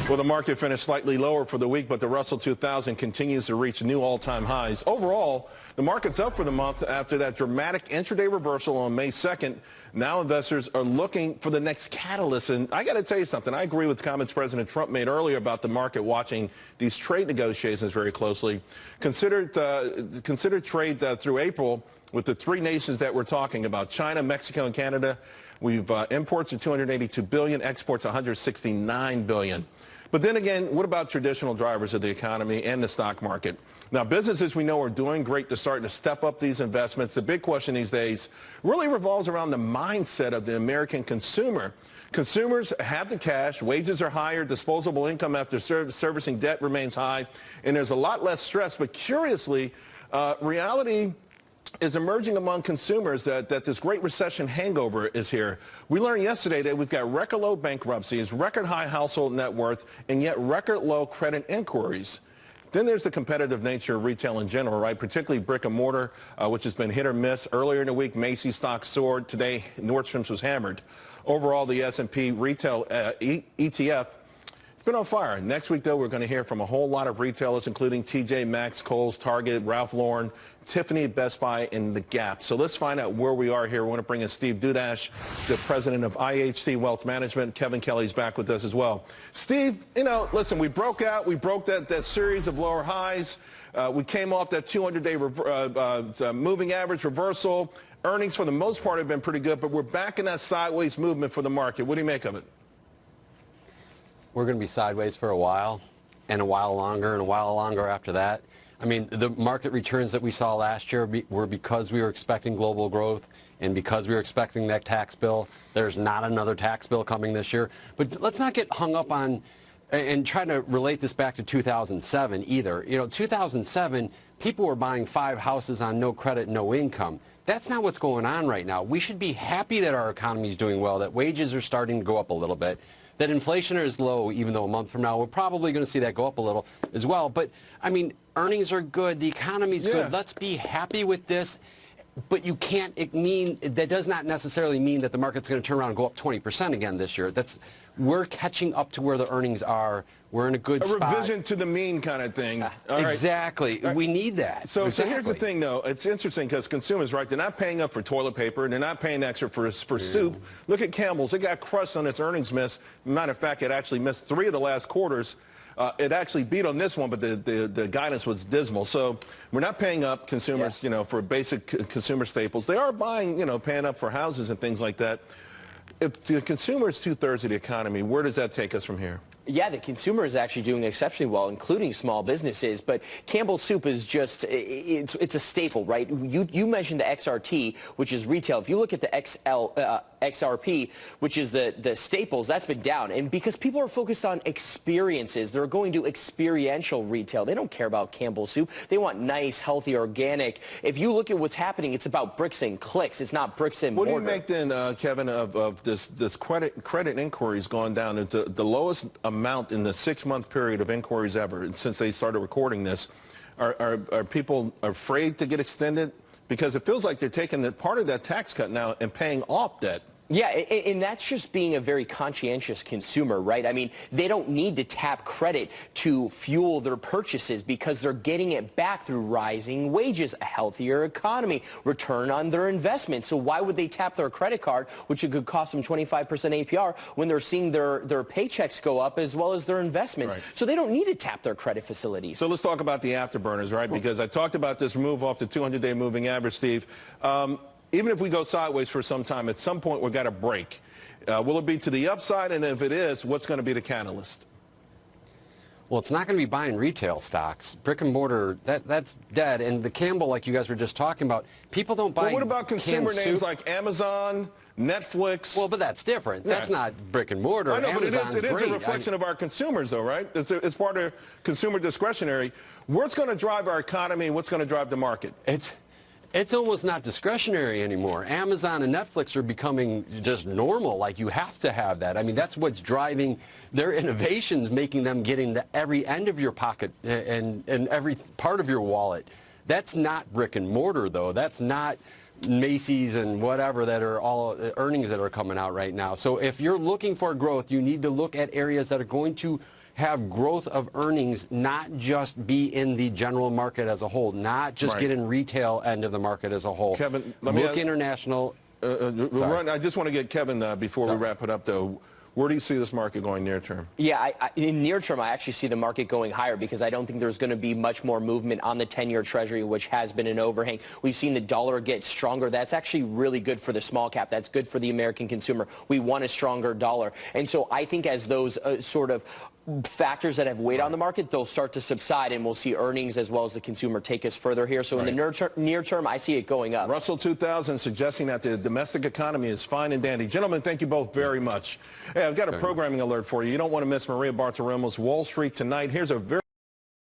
Well, the market finished slightly lower for the week, but the Russell 2000 continues to reach new all-time highs. Overall, the market's up for the month after that dramatic intraday reversal on May 2nd. Now investors are looking for the next catalyst. And I got to tell you something. I agree with comments President Trump made earlier about the market watching these trade negotiations very closely. Consider trade through April with the three nations that we're talking about, China, Mexico, and Canada. We've imports of $282 billion, exports $169 billion. But then again, what about traditional drivers of the economy and the stock market? Now, businesses we know are doing great. They're starting to step up these investments. The big question these days really revolves around the mindset of the American consumer. Consumers have the cash, wages are higher, disposable income after servicing debt remains high, and there's a lot less stress. But curiously, reality is emerging among consumers that this great recession hangover is here. We learned yesterday that we've got record low bankruptcies, record high household net worth, and yet record low credit inquiries. Then there's the competitive nature of retail in general, right? Particularly brick and mortar, which has been hit or miss. Earlier in the week, Macy's stock soared. Today, Nordstrom's was hammered. Overall, the S&P retail ETF been on fire. Next week, though, we're going to hear from a whole lot of retailers, including TJ Maxx, Kohl's, Target, Ralph Lauren, Tiffany, Best Buy, and The Gap. So let's find out where we are here. We want to bring in Steve Dudash, the president of IHC Wealth Management. Kevin Kelly's back with us as well. Steve, listen, we broke that series of lower highs. We came off that 200-day moving average reversal. Earnings, for the most part, have been pretty good, but we're back in that sideways movement for the market. What do you make of it? We're going to be sideways for a while, and a while longer, and a while longer after that. I mean, the market returns that we saw last year were because we were expecting global growth and because we were expecting that tax bill. There's not another tax bill coming this year. But let's not get hung up on and try to relate this back to 2007 either. 2007, people were buying 5 houses on no credit, no income. That's not what's going on right now. We should be happy that our economy is doing well, that wages are starting to go up a little bit, that inflation is low, even though a month from now we're probably going to see that go up a little as well. But, I mean, earnings are good. The economy's good. Let's be happy with this. But you can't that does not necessarily mean that the market's going to turn around and go up 20% again this year. We're catching up to where the earnings are. We're in a good spot. A revision to the mean kind of thing. Exactly. Right. We need that. So here's the thing, though. It's interesting because consumers, right, they're not paying up for toilet paper and they're not paying extra for soup. Look at Campbell's. It got crushed on its earnings miss. Matter of fact, it actually missed 3 of the last quarters. It actually beat on this one, but the guidance was dismal. So we're not paying up consumers, for basic consumer staples. They are buying, paying up for houses and things like that. If the consumer is 2/3 of the economy, where does that take us from here? Yeah, the consumer is actually doing exceptionally well, including small businesses. But Campbell's Soup is just, it's a staple, right? You mentioned the XRT, which is retail. If you look at the XRP, which is the staples, that's been down. And because people are focused on experiences, they're going to experiential retail. They don't care about Campbell's Soup. They want nice, healthy, organic. If you look at what's happening, it's about bricks and clicks. It's not bricks and mortar. What do you make then, Kevin, of this credit inquiries going down into the lowest amount in the 6-month period of inquiries ever since they started recording this? Are people afraid to get extended? Because it feels like they're taking part of that tax cut now and paying off debt. Yeah, and that's just being a very conscientious consumer, right? I mean, they don't need to tap credit to fuel their purchases because they're getting it back through rising wages, a healthier economy, return on their investment. So why would they tap their credit card, which it could cost them 25% APR, when they're seeing their paychecks go up as well as their investments? Right. So they don't need to tap their credit facilities. So let's talk about the afterburners, right? Because I talked about this move off the 200-day moving average, Steve. Even if we go sideways for some time, at some point we've got to break. Will it be to the upside? And if it is, what's going to be the catalyst? Well, it's not going to be buying retail stocks. Brick and mortar, that's dead. And the Campbell, like you guys were just talking about, people don't buy. Well, what about consumer names like Amazon, Netflix? Well, but that's different. Yeah. That's not brick and mortar. I know, Amazon's but it is great. a reflection of our consumers, though, right? It's part of consumer discretionary. What's going to drive our economy? What's going to drive the market? It's almost not discretionary anymore. Amazon and Netflix are becoming just normal. Like, you have to have that. I mean, that's what's driving their innovations, making them get into every end of your pocket and every part of your wallet. That's not brick and mortar, though. That's not Macy's and whatever that are all earnings that are coming out right now. So if you're looking for growth, you need to look at areas that are going to have growth of earnings, not just be in the general market as a whole, not just get in retail end of the market as a whole. Kevin, let me look international. I just want to get Kevin before we wrap it up, though. Where do you see this market going near term? Yeah, in near term, I actually see the market going higher because I don't think there's going to be much more movement on the 10-year Treasury, which has been an overhang. We've seen the dollar get stronger. That's actually really good for the small cap. That's good for the American consumer. We want a stronger dollar. And so I think as those sort of factors that have weighed on the market, they'll start to subside, and we'll see earnings as well as the consumer take us further here. So in the near term, I see it going up. Russell 2000 suggesting that the domestic economy is fine and dandy. Gentlemen, thank you both very much. Hey, I've got a programming alert for you. You don't want to miss Maria Bartiromo's Wall Street Tonight. Here's a very